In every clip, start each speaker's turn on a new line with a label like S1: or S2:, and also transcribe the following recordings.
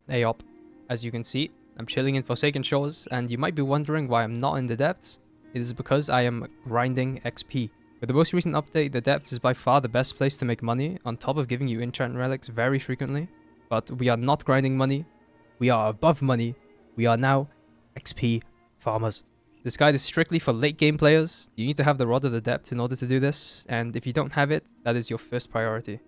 S1: Hey up, as you can see, I'm chilling in Forsaken Shores, and you might be wondering why I'm not in the depths. It is because I am grinding XP. With the most recent update, the depths is by far the best place to make money, on top of giving you enchant relics very frequently. But we are not grinding money, we are above money, we are now XP farmers. This guide is strictly for late game players. You need to have the Rod of the Depths in order to do this, and if you don't have it, that is your first priority.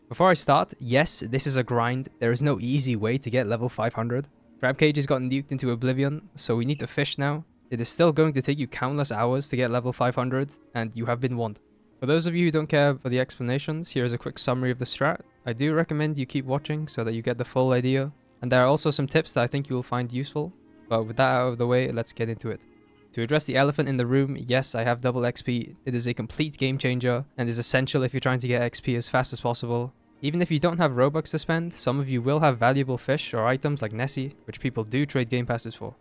S1: Before I start, yes, this is a grind. There is no easy way to get level 500. Crab cages got nuked into oblivion, so we need to fish now. It is still going to take you countless hours to get level 500, and you have been warned. For those of you who don't care for the explanations, here is a quick summary of the strat. I do recommend you keep watching so that you get the full idea, and there are also some tips that I think you will find useful. But with that out of the way, let's get into it. To address the elephant in the room, yes, I have double XP. It is a complete game changer, and is essential if you're trying to get XP as fast as possible. Even if you don't have Robux to spend, some of you will have valuable fish or items like Nessie, which people do trade game passes for.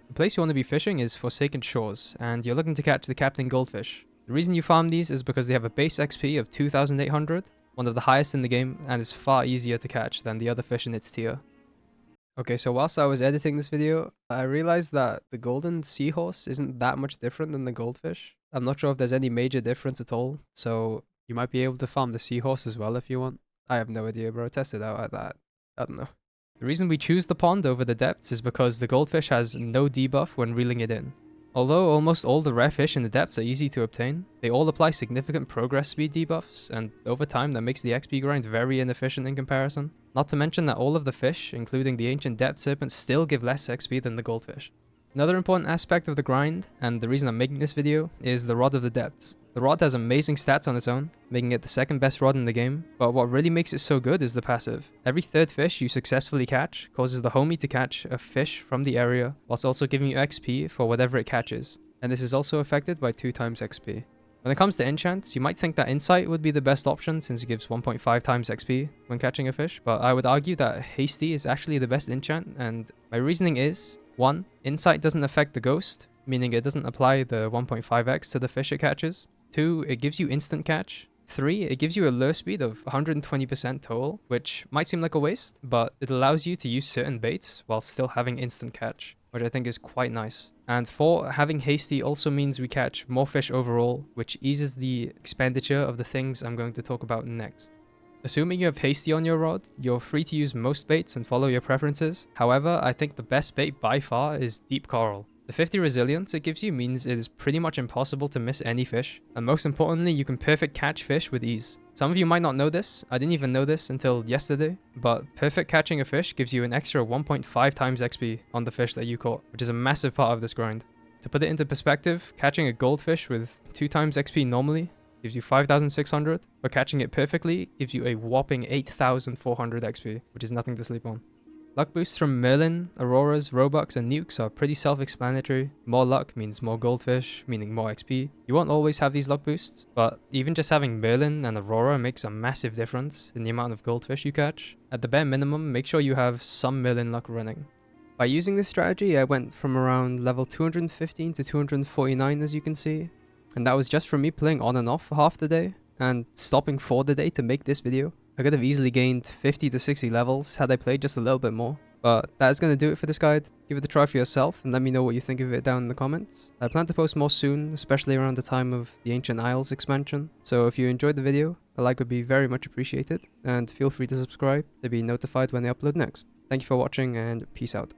S1: The place you want to be fishing is Forsaken Shores, and you're looking to catch the Captain Goldfish. The reason you farm these is because they have a base XP of 2800, one of the highest in the game, and is far easier to catch than the other fish in its tier. Okay, so whilst I was editing this video, I realized that the golden seahorse isn't that much different than the goldfish. I'm not sure if there's any major difference at all, so you might be able to farm the seahorse as well if you want. I have no idea, bro. Test it out at that. I don't know. The reason we choose the pond over the depths is because the goldfish has no debuff when reeling it in. Although almost all the rare fish in the depths are easy to obtain, they all apply significant progress speed debuffs, and over time that makes the XP grind very inefficient in comparison. Not to mention that all of the fish, including the ancient depth serpents, still give less XP than the goldfish. Another important aspect of the grind, and the reason I'm making this video, is the Rod of the Depths. The Rod has amazing stats on its own, making it the second best Rod in the game, but what really makes it so good is the passive. Every third fish you successfully catch causes the homie to catch a fish from the area, whilst also giving you XP for whatever it catches, and this is also affected by 2 times XP. When it comes to enchants, you might think that Insight would be the best option since it gives 1.5 times XP when catching a fish, but I would argue that Hasty is actually the best enchant, and my reasoning is: 1. Insight doesn't affect the ghost, meaning it doesn't apply the 1.5x to the fish it catches. 2. It gives you instant catch. 3. It gives you a lure speed of 120% total, which might seem like a waste, but it allows you to use certain baits while still having instant catch, which I think is quite nice. And 4. Having Hasty also means we catch more fish overall, which eases the expenditure of the things I'm going to talk about next. Assuming you have Hasty on your rod, you're free to use most baits and follow your preferences. However, I think the best bait by far is Deep Coral. The 50 resilience it gives you means it is pretty much impossible to miss any fish, and most importantly, you can perfect catch fish with ease. Some of you might not know this, I didn't even know this until yesterday, but perfect catching a fish gives you an extra 1.5 times XP on the fish that you caught, which is a massive part of this grind. To put it into perspective, catching a goldfish with 2 times XP normally gives you 5,600, but catching it perfectly gives you a whopping 8,400 XP, which is nothing to sleep on. Luck boosts from Merlin, Auroras, Robux, and Nukes are pretty self-explanatory. More luck means more goldfish, meaning more XP. You won't always have these luck boosts, but even just having Merlin and Aurora makes a massive difference in the amount of goldfish you catch. At the bare minimum, make sure you have some Merlin luck running. By using this strategy, I went from around level 215 to 249, as you can see. And that was just from me playing on and off for half the day, and stopping for the day to make this video. I could have easily gained 50 to 60 levels had I played just a little bit more. But that is going to do it for this guide. Give it a try for yourself and let me know what you think of it down in the comments. I plan to post more soon, especially around the time of the Ancient Isles expansion. So if you enjoyed the video, a like would be very much appreciated, and feel free to subscribe to be notified when I upload next. Thank you for watching, and peace out.